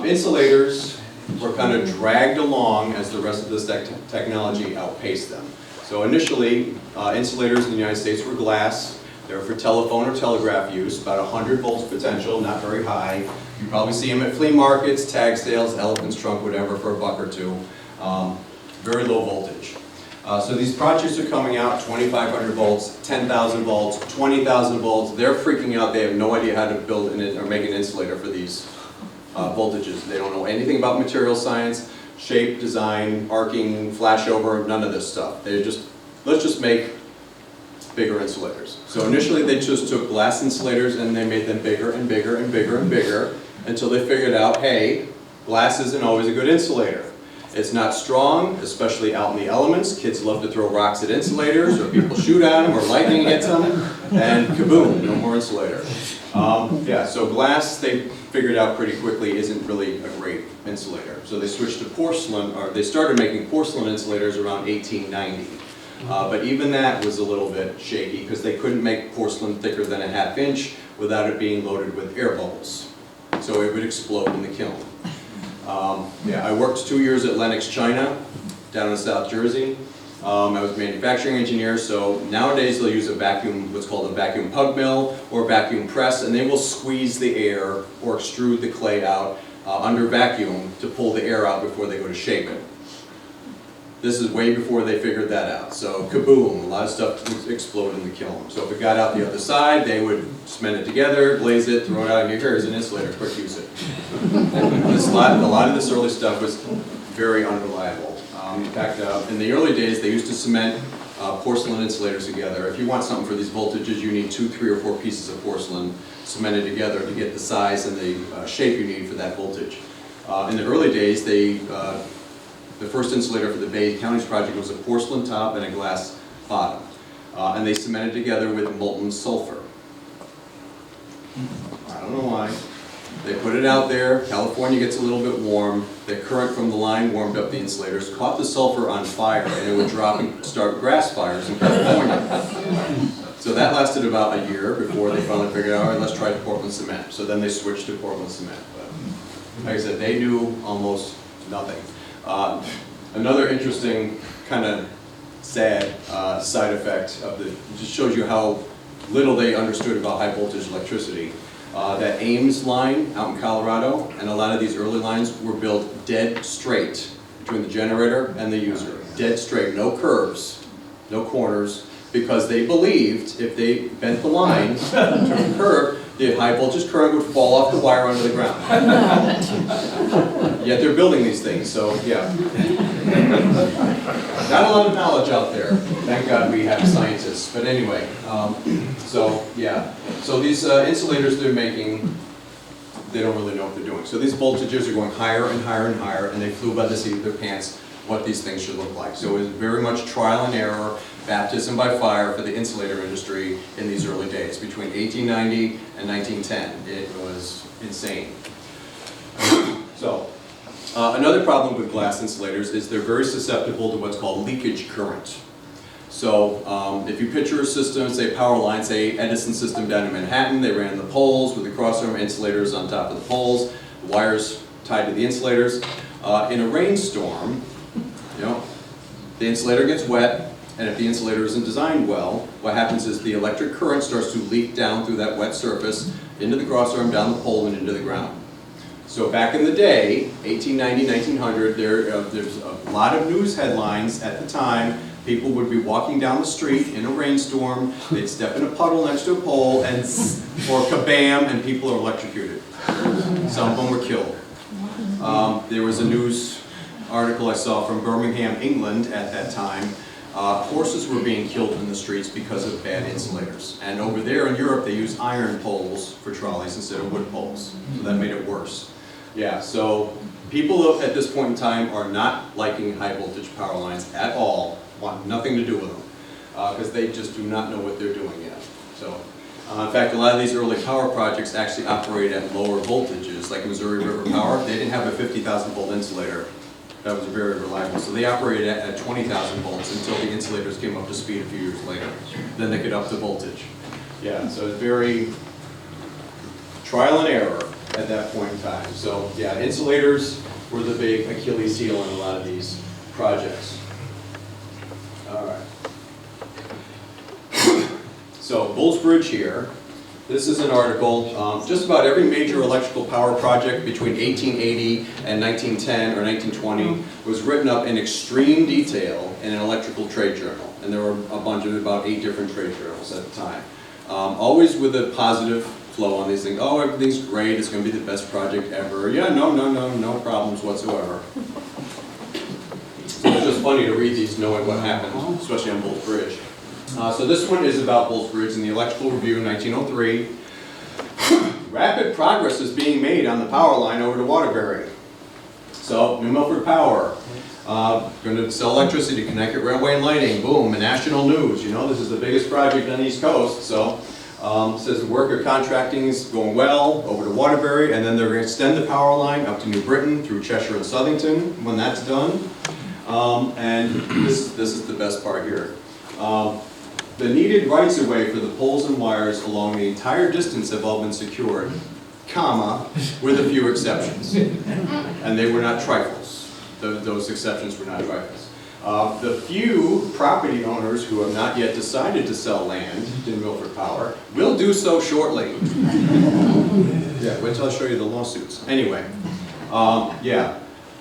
S1: Insulators were kind of dragged along as the rest of this technology outpaced them. So initially, insulators in the United States were glass. They were for telephone or telegraph use, about 100 volts potential, not very high. You probably see them at flea markets, tag sales, elephant's trunk, whatever, for $1 or $2. Very low voltage. So these projects are coming out, 2,500 volts, 10,000 volts, 20,000 volts. They're freaking out. They have no idea how to build or make an insulator for these voltages. They don't know anything about material science, shape, design, arcing, flashover, none of this stuff. They just, let's just make bigger insulators. So initially they just took glass insulators and they made them bigger and bigger and bigger and bigger until they figured out, hey, glass isn't always a good insulator. It's not strong, especially out in the elements. Kids love to throw rocks at insulators, or people shoot at them, or lightning hits them, and kaboom, no more insulator. Yeah, so glass, they figured out pretty quickly, isn't really a great insulator. So they switched to porcelain, or they started making porcelain insulators around 1890. But even that was a little bit shaky, because they couldn't make porcelain thicker than a ½ inch without it being loaded with air bubbles. So it would explode in the kiln. Yeah, I worked 2 years at Lenox, China, down in South Jersey. I was a manufacturing engineer, so nowadays they'll use a vacuum, what's called a vacuum pug mill or vacuum press, and they will squeeze the air or extrude the clay out under vacuum to pull the air out before they go to shape it. This is way before they figured that out. So kaboom, a lot of stuff would explode in the kiln. So if it got out the other side, they would cement it together, glaze it, throw it out, and here's an insulator, quick use it. A lot of this early stuff was very unreliable. In fact, in the early days, they used to cement porcelain insulators together. If you want something for these voltages, you need 2, 3, or 4 pieces of porcelain cemented together to get the size and the shape you need for that voltage. In the early days, the first insulator for the Bay County's project was a porcelain top and a glass bottom. And they cemented together with molten sulfur. I don't know why. They put it out there, California gets a little bit warm, the current from the line warmed up the insulators, caught the sulfur on fire, and it would drop and start grass fires in California. So that lasted about a year before they finally figured out, all right, let's try Portland cement. So then they switched to Portland cement. But like I said, they knew almost nothing. Another interesting, kind of sad side effect of it just shows you how little they understood about high voltage electricity. That Ames line out in Colorado, and a lot of these early lines were built dead straight between the generator and the user. Dead straight, no curves, no corners, because they believed if they bent the line to a curve, the high voltage current would fall off the wire onto the ground. Yet they're building these things, so yeah. Not a lot of knowledge out there. Thank God we have scientists. But anyway, so yeah. So these insulators they're making, they don't really know what they're doing. So these voltages are going higher and higher and higher, and they flew by the seat of their pants what these things should look like. So it was very much trial and error, baptism by fire for the insulator industry in these early days. Between 1890 and 1910, it was insane. So, another problem with glass insulators is they're very susceptible to what's called leakage current. So, if you picture a system, say power line, say Edison system down in Manhattan, they ran the poles with the crossarm insulators on top of the poles, the wires tied to the insulators. In a rainstorm, the insulator gets wet, and if the insulator isn't designed well, what happens is the electric current starts to leak down through that wet surface into the crossarm, down the pole, and into the ground. So back in the day, 1890, 1900, there's a lot of news headlines at the time. People would be walking down the street in a rainstorm, they'd step in a puddle next to a pole, and or kabam, and people are electrocuted. Some of them were killed. There was a news article I saw from Birmingham, England at that time. Horses were being killed in the streets because of bad insulators. And over there in Europe, they use iron poles for trolleys instead of wood poles. So that made it worse. Yeah, so people at this point in time are not liking high voltage power lines at all, want nothing to do with them, because they just do not know what they're doing yet. So, in fact, a lot of these early power projects actually operate at lower voltages, like Missouri River Power. They didn't have a 50,000 volt insulator that was very reliable, so they operated at 20,000 volts until the insulators came up to speed a few years later. Then they could up the voltage. Yeah, so it's very trial and error at that point in time. So yeah, insulators were the big Achilles heel in a lot of these projects. All right. So Bulls Bridge here. This is an article, just about every major electrical power project between 1880 and 1910 or 1920 was written up in extreme detail in an electrical trade journal. And there were a bunch of about 8 different trade journals at the time. Always with a positive flow on these things. Oh, everything's great, it's going to be the best project ever. Yeah, no problems whatsoever. So it's just funny to read these knowing what happened, especially on Bulls Bridge. So this one is about Bulls Bridge in the Electrical Review in 1903. Rapid progress is being made on the power line over to Waterbury. So, New Milford Power, going to sell electricity to Connecticut Railway and Lighting, boom, national news. This is the biggest project on the East Coast. So, says the work of contracting is going well over to Waterbury, and then they're going to extend the power line up to New Britain through Cheshire and Southington when that's done. And this is the best part here. The needed rights-of-way for the poles and wires along the entire distance have all been secured, comma, with a few exceptions. And they were not trifles. Those exceptions were not trifles. The few property owners who have not yet decided to sell land to Milford Power will do so shortly. Yeah, wait till I show you the lawsuits. Anyway, yeah.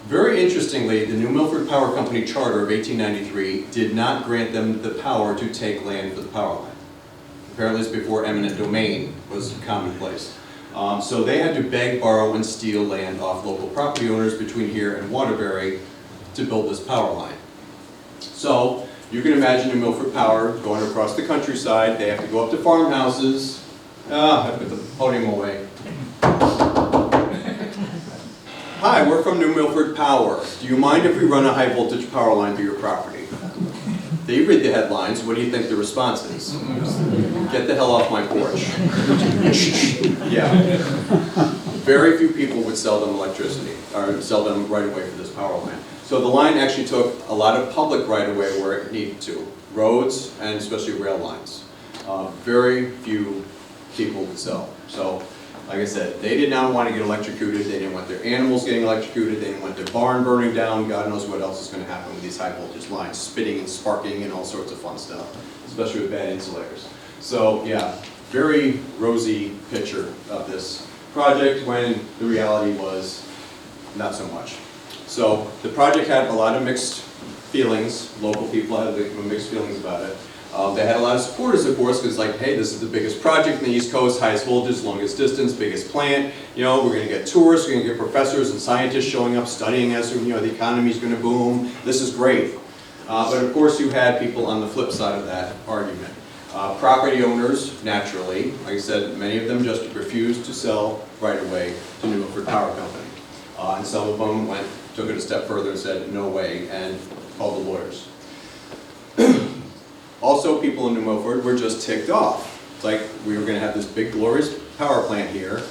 S1: Very interestingly, the New Milford Power Company Charter of 1893 did not grant them the power to take land for the power line. Apparently it's before eminent domain was commonplace. So they had to beg, borrow, and steal land off local property owners between here and Waterbury to build this power line. So you can imagine New Milford Power going across the countryside. They have to go up to farmhouses. I put the podium away. Hi, we're from New Milford Power. Do you mind if we run a high voltage power line through your property? They read the headlines. What do you think the response is? Get the hell off my porch. Yeah. Very few people would sell them electricity, or sell them right away for this power line. So the line actually took a lot of public right away where it needed to. Roads, and especially rail lines. Very few people would sell. So, like I said, they did not want to get electrocuted, they didn't want their animals getting electrocuted, they didn't want their barn burning down, God knows what else is going to happen with these high voltage lines, spitting and sparking and all sorts of fun stuff, especially with bad insulators. So yeah, very rosy picture of this project when the reality was not so much. So the project had a lot of mixed feelings, local people had mixed feelings about it. They had a lot of supporters, of course, because like, hey, this is the biggest project in the East Coast, highest voltage, longest distance, biggest plant. We're going to get tourists, we're going to get professors and scientists showing up, studying us. The economy's going to boom. This is great. But of course, you had people on the flip side of that argument. Property owners, naturally, like I said, many of them just refused to sell right away to New Milford Power Company. And some of them went took it a step further and said, no way, and called the lawyers. Also, people in New Milford were just ticked off. It's like we were going to have this big glorious power plant here,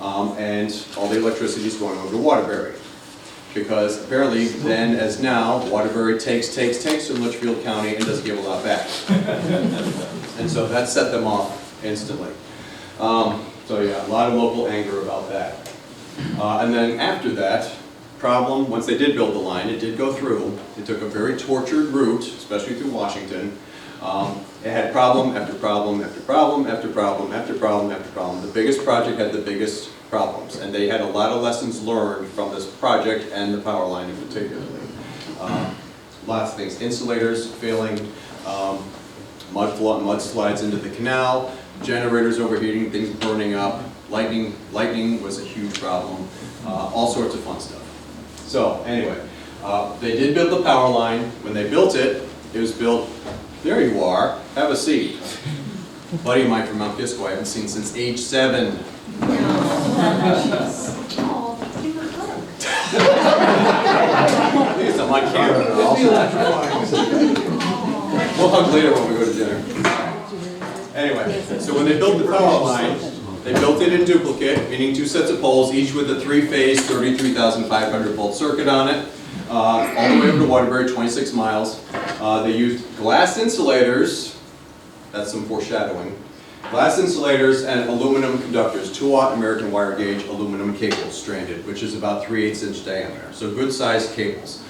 S1: and all the electricity is going over to Waterbury. Because apparently, then as now, Waterbury takes from Litchfield County and doesn't give a lot back. And so that set them off instantly. So yeah, a lot of local anger about that. And then after that, once they did build the line, it did go through. It took a very tortured route, especially through Washington. It had problem after problem after problem after problem after problem after problem. The biggest project had the biggest problems, and they had a lot of lessons learned from this project and the power line in particularly. Lots of things, insulators failing, mudslides into the canal, generators overheating, things burning up, lightning was a huge problem, all sorts of fun stuff. So anyway, they did build the power line. When they built it, it was built, there you are, have a seat. A buddy of mine from Mount Kisco I haven't seen since age 7. At least I'm on camera now. We'll hug later when we go to dinner. Anyway, so when they built the power line, they built it in duplicate, meaning 2 sets of poles, each with a 3-phase 33,500 volt circuit on it, all the way over to Waterbury, 26 miles. They used glass insulators, that's some foreshadowing, glass insulators and aluminum conductors, 2-aught American wire gauge aluminum cables stranded, which is about 3/8 inch diameter, so good sized cables.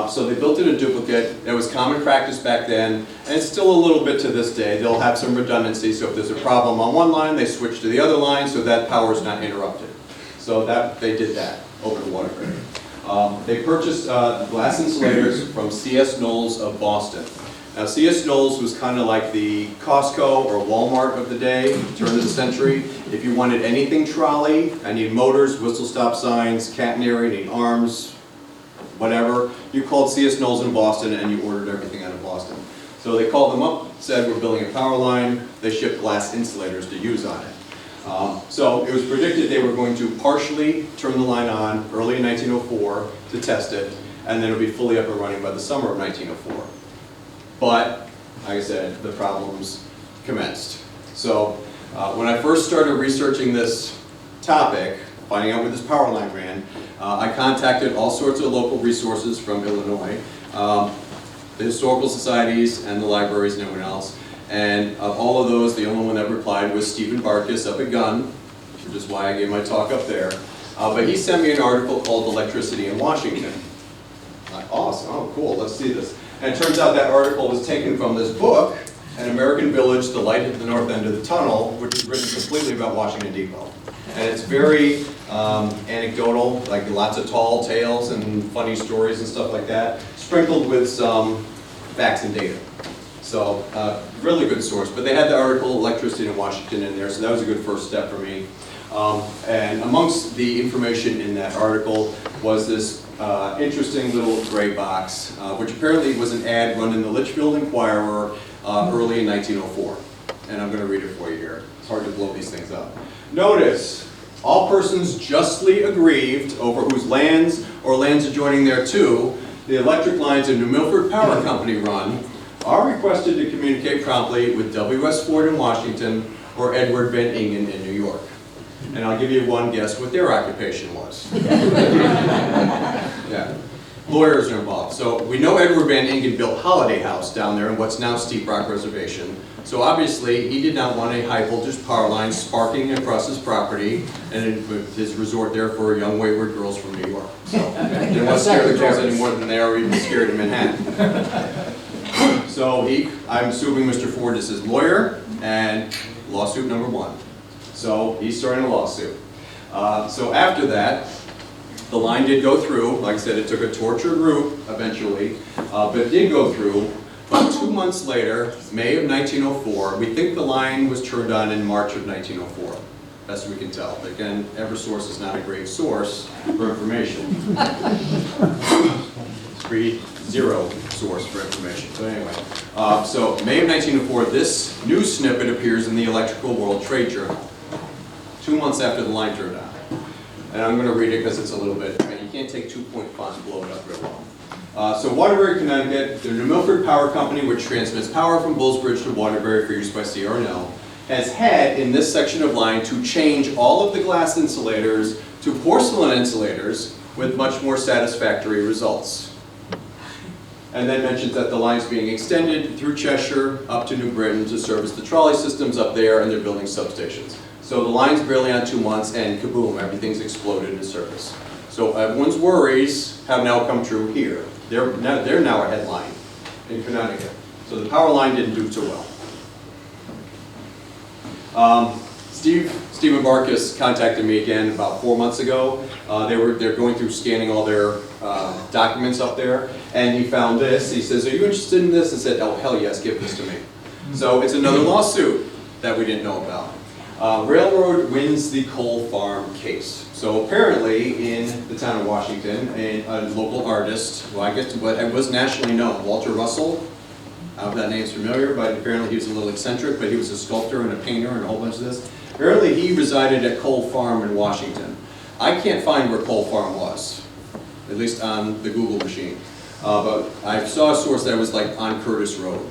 S1: So they built it in duplicate. It was common practice back then, and it's still a little bit to this day. They'll have some redundancy, so if there's a problem on one line, they switch to the other line so that power is not interrupted. So they did that over to Waterbury. They purchased glass insulators from C.S. Knowles of Boston. Now C.S. Knowles was kind of like the Costco or Walmart of the day, turn of the century. If you wanted anything trolley, I need motors, whistle stop signs, catenary, I need arms, whatever, you called C.S. Knowles in Boston and you ordered everything out of Boston. So they called them up, said we're building a power line, they shipped glass insulators to use on it. So it was predicted they were going to partially turn the line on early in 1904 to test it, and then it would be fully up and running by the summer of 1904. But, like I said, the problems commenced. So when I first started researching this topic, finding out where this power line ran, I contacted all sorts of local resources from Illinois, the historical societies and the libraries and everyone else. And of all of those, the only one that replied was Stephen Barkus up at Gunn, which is why I gave my talk up there. But he sent me an article called Electricity in Washington. Like, awesome, oh cool, let's see this. And it turns out that article was taken from this book, An American Village, The Light at the North End of the Tunnel, which is written completely about Washington Depot. And it's very anecdotal, like lots of tall tales and funny stories and stuff like that, sprinkled with some facts and data. So, really good source. But they had the article, Electricity in Washington, in there, so that was a good first step for me. And amongst the information in that article was this interesting little gray box, which apparently was an ad run in the Litchfield Inquirer early in 1904. And I'm going to read it for you here. It's hard to blow these things up. Notice, all persons justly aggrieved over whose lands or lands adjoining thereto the electric lines in New Milford Power Company run are requested to communicate promptly with W.S. Ford in Washington or Edward Van Ingen in New York. And I'll give you one guess what their occupation was. Yeah. Lawyers are involved. So we know Edward Van Ingen built Holiday House down there in what's now Steep Rock Reservation. So obviously he did not want a high voltage power line sparking across his property and his resort there for young wayward girls from New York. So they didn't want to scare the girls any more than they are even scared in Manhattan. So I'm assuming Mr. Ford is his lawyer, and lawsuit number 1. So he's starting a lawsuit. So after that, the line did go through. Like I said, it took a tortured route eventually, but it did go through. But 2 months later, May of 1904, we think the line was turned on in March of 1904. Best we can tell. But again, Eversource is not a great source for information. Zero source for information. So anyway, so May of 1904, this news snippet appears in the Electrical World Trade Journal, 2 months after the line turned on. And I'm going to read it because it's a little bit, you can't take 2-point fonts, blow it up real well. So Waterbury, Connecticut, the New Milford Power Company, which transmits power from Bullsbridge to Waterbury for use by CRNL, has had in this section of line to change all of the glass insulators to porcelain insulators with much more satisfactory results. And then mentions that the line's being extended through Cheshire up to New Britain to service the trolley systems up there, and they're building substations. So the line's barely on 2 months, and kaboom, everything's exploded into service. So everyone's worries have now come true here. They're now a headline in Connecticut. So the power line didn't do so well. Stephen Barkus contacted me again about 4 months ago. They're going through scanning all their documents up there, and he found this. He says, "Are you interested in this?" I said, "Oh, hell yes, give this to me." So it's another lawsuit that we didn't know about. Railroad wins the coal farm case. So apparently in the town of Washington, a local artist, well, I guess what was nationally known, Walter Russell, I don't know if that name's familiar, but apparently he was a little eccentric, but he was a sculptor and a painter and a whole bunch of this. Apparently he resided at Coal Farm in Washington. I can't find where Coal Farm was, at least on the Google machine. But I saw a source that was like on Curtis Road.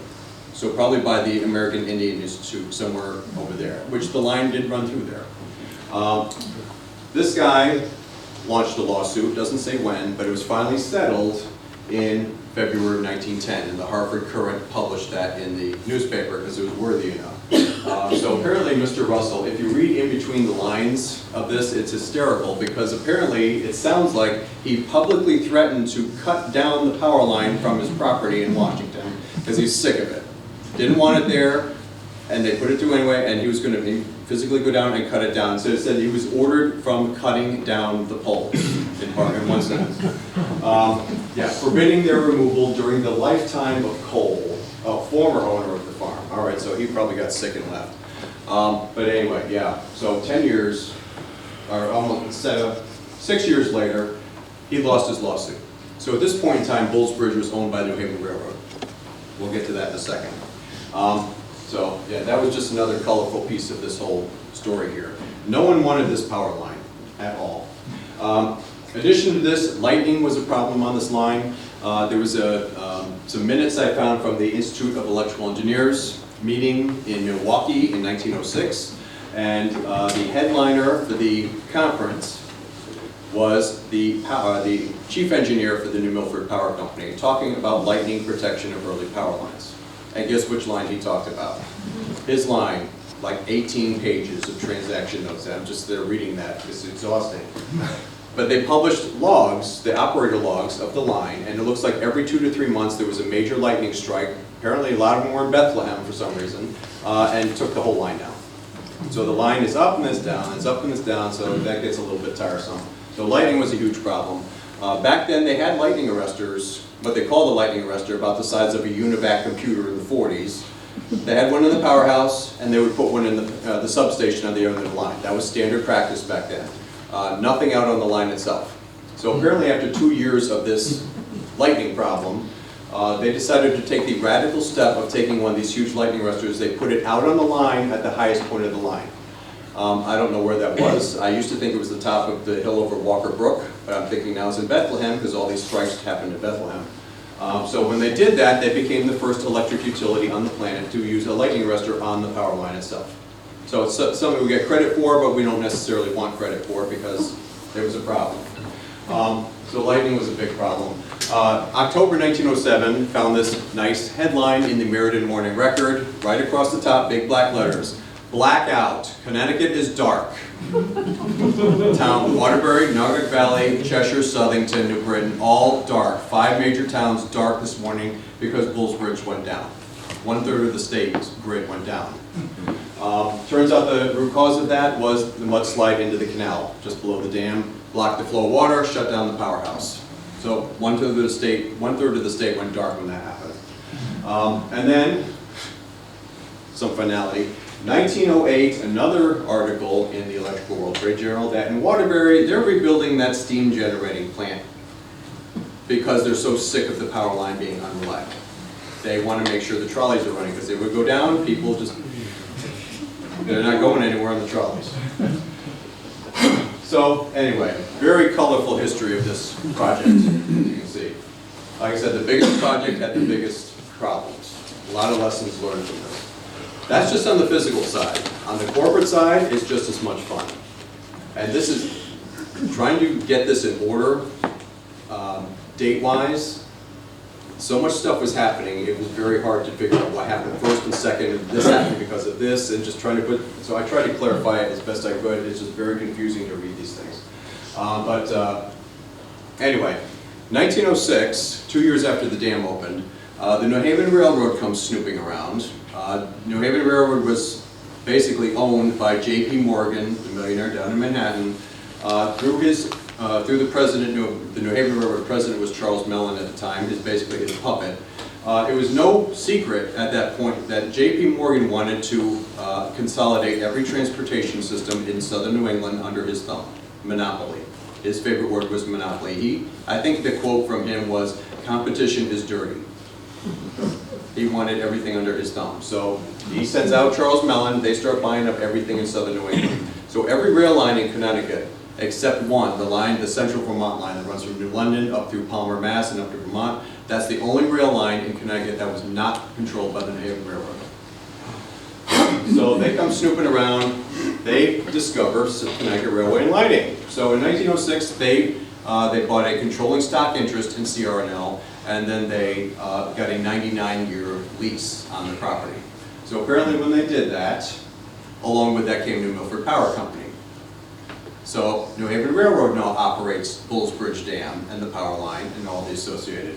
S1: So probably by the American Indian Institute, somewhere over there, which the line did run through there. This guy launched a lawsuit, doesn't say when, but it was finally settled in February of 1910, and the Hartford Courant published that in the newspaper because it was worthy enough. So apparently Mr. Russell, if you read in between the lines of this, it's hysterical because apparently it sounds like he publicly threatened to cut down the power line from his property in Washington because he's sick of it. Didn't want it there, and they put it through anyway, and he was going to physically go down and cut it down. So it said he was ordered from cutting down the poles in one sentence. Yeah, forbidding their removal during the lifetime of coal, a former owner of the farm. All right, so he probably got sick and left. But anyway, yeah, so 10 years, or almost 6 years later, he lost his lawsuit. So at this point in time, Bullsbridge was owned by the New Haven Railroad. We'll get to that in a second. So yeah, that was just another colorful piece of this whole story here. No one wanted this power line at all. In addition to this, lightning was a problem on this line. There was some minutes I found from the Institute of Electrical Engineers meeting in Milwaukee in 1906, and the headliner for the conference was the chief engineer for the New Milford Power Company, talking about lightning protection of early power lines. And guess which line he talked about? His line, like 18 pages of transaction notes. I'm just there reading that because it's exhausting. But they published logs, the operator logs of the line, and it looks like every 2 to 3 months there was a major lightning strike. Apparently a lot of them were in Bethlehem for some reason, and took the whole line down. So the line is up and it's down, it's up and it's down, so that gets a little bit tiresome. So lightning was a huge problem. Back then they had lightning arresters, what they called a lightning arrestor, about the size of a Univac computer in the 40s. They had one in the powerhouse, and they would put one in the substation on the other end of the line. That was standard practice back then. Nothing out on the line itself. So apparently after 2 years of this lightning problem, they decided to take the radical step of taking one of these huge lightning arresters. They put it out on the line at the highest point of the line. I don't know where that was. I used to think it was the top of the hill over Walker Brook, but I'm thinking now it's in Bethlehem because all these strikes happened in Bethlehem. So when they did that, they became the first electric utility on the planet to use a lightning arrestor on the power line itself. So it's something we get credit for, but we don't necessarily want credit for because there was a problem. So lightning was a big problem. October 1907 found this nice headline in the Meriden Morning Record, right across the top, big black letters. Blackout. Connecticut is dark. Town Waterbury, Naugatuck Valley, Cheshire, Southington, New Britain, all dark. 5 major towns dark this morning because Bullsbridge went down. 1/3 of the state's grid went down. Turns out the root cause of that was the mudslide into the canal just below the dam, blocked the flow of water, shut down the powerhouse. So 1/3 of the state went dark when that happened. And then some finality. 1908, another article in the Electrical World Trade Journal that in Waterbury, they're rebuilding that steam generating plant because they're so sick of the power line being unreliable. They want to make sure the trolleys are running because they would go down, people just, they're not going anywhere on the trolleys. So anyway, very colorful history of this project, as you can see. Like I said, the biggest project had the biggest problems. A lot of lessons learned from this. That's just on the physical side. On the corporate side, it's just as much fun. And this is trying to get this in order, date-wise. So much stuff was happening, it was very hard to figure out what happened first and second, and this happened because of this, and just trying to put, so I tried to clarify it as best I could. It's just very confusing to read these things. Anyway, 1906, 2 years after the dam opened, the New Haven Railroad comes snooping around. New Haven Railroad was basically owned by J.P. Morgan, the millionaire down in Manhattan, through the president. The New Haven Railroad president was Charles Mellon at the time, basically his puppet. It was no secret at that point that J.P. Morgan wanted to consolidate every transportation system in southern New England under his thumb, monopoly. His favorite word was monopoly. I think the quote from him was, "Competition is dirty." He wanted everything under his thumb. So he sends out Charles Mellon, they start buying up everything in southern New England. So every rail line in Connecticut, except one, the Central Vermont line that runs from New London up through Palmer, Mass. And up to Vermont, that's the only rail line in Connecticut that was not controlled by the New Haven Railroad. So they come snooping around, they discover Connecticut Railway and Lighting. So in 1906, they bought a controlling stock interest in CR&L, and then they got a 99-year lease on the property. So apparently when they did that, along with that came New Milford Power Company. So New Haven Railroad now operates Bulls Bridge Dam and the power line and all the associated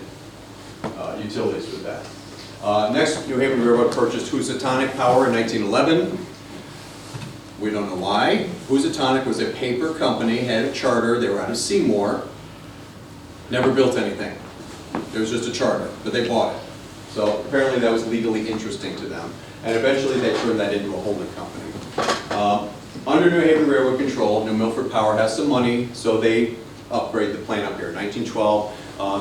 S1: utilities with that. Next, New Haven Railroad purchased Housatonic Power in 1911. We don't know why. Housatonic was a paper company, had a charter, they were out of Seymour, never built anything. It was just a charter, but they bought it. So apparently that was legally interesting to them. And eventually they turned that into a holding company. Under New Haven Railroad control, New Milford Power has some money, so they upgrade the plant up here. 1912,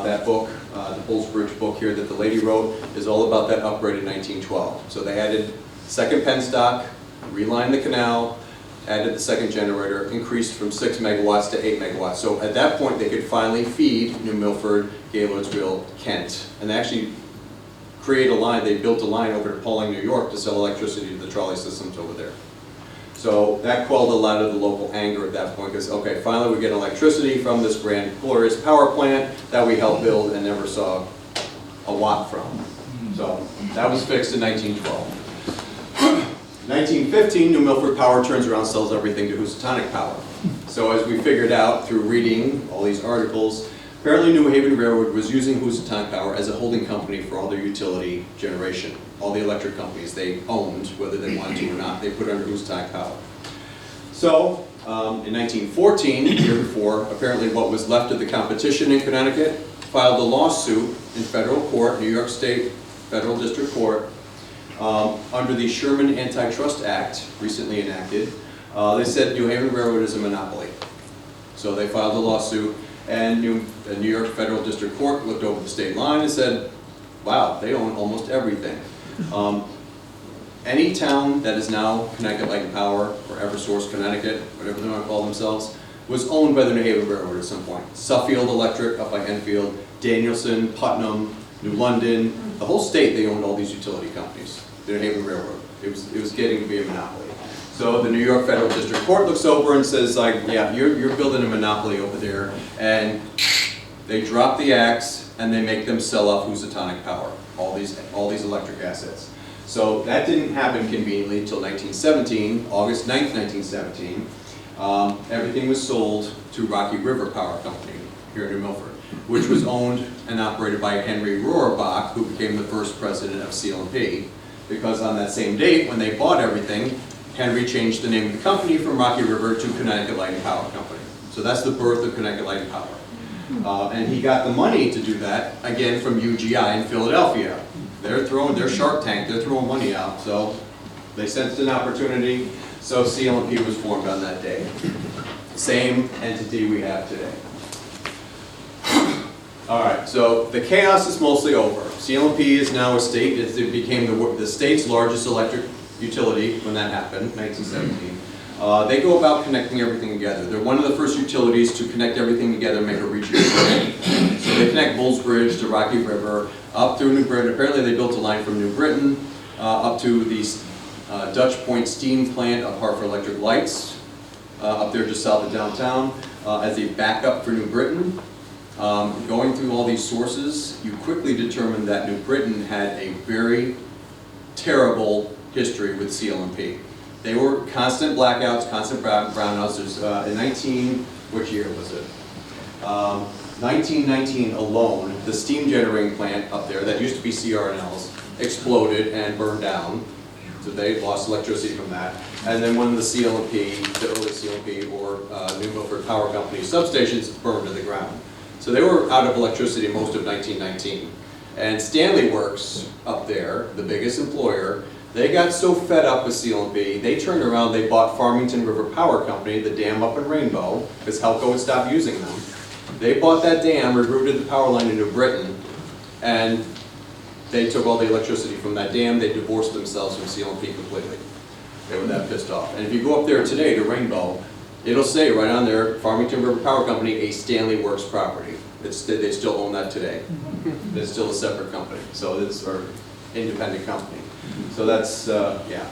S1: that book, the Bulls Bridge book here that the lady wrote, is all about that upgrade in 1912. So they added second penstock, relined the canal, added the second generator, increased from 6 megawatts to 8 megawatts. So at that point, they could finally feed New Milford, Gaylordsville, Kent, and they actually create a line. They built a line over to Pawling, New York to sell electricity to the trolley systems over there. So that quelled a lot of the local anger at that point, because, okay, finally we get electricity from this grand, glorious power plant that we helped build and never saw a watt from. So that was fixed in 1912. 1915, New Milford Power turns around and sells everything to Housatonic Power. So as we figured out through reading all these articles, apparently New Haven Railroad was using Housatonic Power as a holding company for all their utility generation. All the electric companies they owned, whether they wanted to or not, they put under Housatonic Power. So in 1914, the year before, apparently what was left of the competition in Connecticut filed a lawsuit in federal court, New York State Federal District Court, under the Sherman Antitrust Act, recently enacted. They said New Haven Railroad is a monopoly. So they filed a lawsuit, and the New York Federal District Court looked over the state line and said, wow, they own almost everything. Any town that is now Connecticut Light and Power, or Eversource, Connecticut, whatever they want to call themselves, was owned by the New Haven Railroad at some point. Suffield Electric up by Enfield, Danielson, Putnam, New London, the whole state, they owned all these utility companies, the New Haven Railroad. It was getting to be a monopoly. So the New York Federal District Court looks over and says, like, yeah, you're building a monopoly over there, and they drop the axe and they make them sell off Housatonic Power, all these electric assets. So that didn't happen conveniently until 1917, August 9th, 1917. Everything was sold to Rocky River Power Company here in New Milford, which was owned and operated by Henry Rohrbach, who became the first president of CLP, because on that same date, when they bought everything, Henry changed the name of the company from Rocky River to Connecticut Light and Power Company. So that's the birth of Connecticut Light and Power. And he got the money to do that, again, from UGI in Philadelphia. They're Shark Tank, they're throwing money out, so they sensed an opportunity, so CLP was formed on that day. Same entity we have today. All right, so the chaos is mostly over. CLP is now a state, it became the state's largest electric utility when that happened, 1917. They go about connecting everything together. They're one of the first utilities to connect everything together and make a regional grid. So they connect Bulls Bridge to Rocky River, up through New Britain. Apparently they built a line from New Britain up to the Dutch Point steam plant of Hartford Electric Lights, up there just south of downtown, as a backup for New Britain. Going through all these sources, you quickly determined that New Britain had a very terrible history with CLMP. They were constant blackouts, constant brownouts. There's which year was it? 1919 alone, the steam generating plant up there that used to be CR&Ls exploded and burned down. So they lost electricity from that. And then one of the CLMP, the early CLMP or New Milford Power Company substations burned to the ground. So they were out of electricity most of 1919. And Stanley Works up there, the biggest employer, they got so fed up with CLMP, they turned around, they bought Farmington River Power Company, the dam up in Rainbow, because Halco had stopped using them. They bought that dam, rerouted the power line into Britain, and they took all the electricity from that dam. They divorced themselves from CLMP completely. They were that pissed off. And if you go up there today to Rainbow, it'll say right on there, Farmington River Power Company, a Stanley Works property. They still own that today. It's still a separate company, so it's an independent company. So that's, yeah,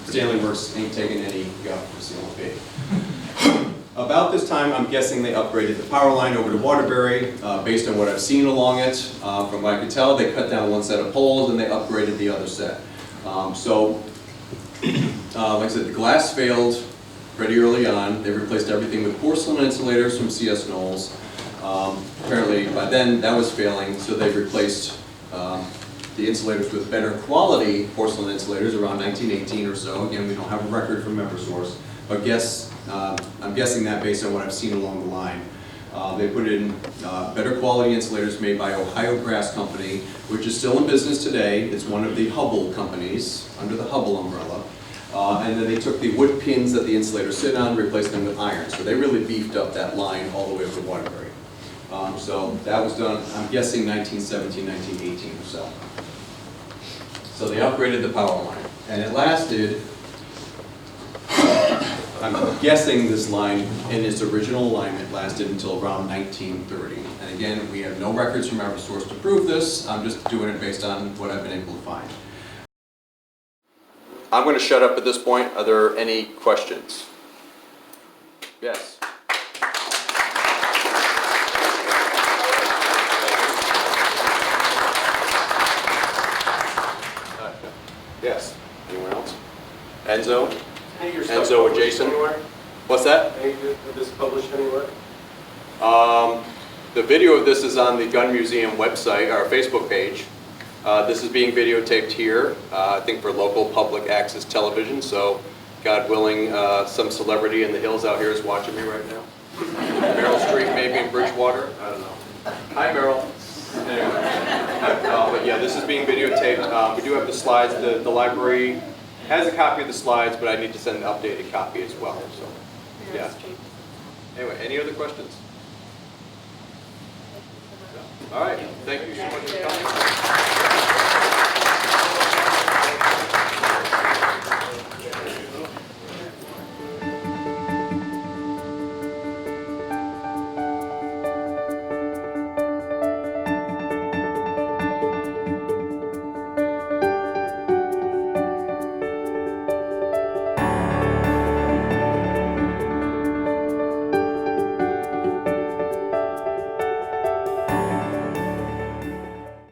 S1: Stanley Works ain't taking any guff for CLMP. About this time, I'm guessing they upgraded the power line over to Waterbury. Based on what I've seen along it, from what I could tell, they cut down one set of poles and they upgraded the other set. Like I said, the glass failed pretty early on. They replaced everything with porcelain insulators from CS Knowles. Apparently by then that was failing, so they replaced the insulators with better quality porcelain insulators around 1918 or so. Again, we don't have a record from Eversource, but I'm guessing that based on what I've seen along the line. They put in better quality insulators made by Ohio Grass Company, which is still in business today. It's one of the Hubbell companies under the Hubbell umbrella. And then they took the wood pins that the insulators sit on, replaced them with iron. So they really beefed up that line all the way up to Waterbury. So that was done, I'm guessing 1917, 1918 or so. So they upgraded the power line. And it lasted, I'm guessing this line in its original alignment lasted until around 1930. And again, we have no records from Eversource to prove this. I'm just doing it based on what I've been able to find. I'm going to shut up at this point. Are there any questions? Yes. Yes. Anyone else? Enzo? Enzo or Jason?
S3: Anywhere?
S1: What's that?
S3: Is this published anywhere?
S1: The video of this is on the Gun Museum website, our Facebook page. This is being videotaped here, I think for local public access television, so God willing, some celebrity in the hills out here is watching me right now. Meryl Streep maybe in Bridgewater, I don't know. Hi Meryl. Anyway. But yeah, this is being videotaped. We do have the slides. The library has a copy of the slides, but I need to send an updated copy as well. So, yeah. Anyway, any other questions? All right. Thank you so much for coming.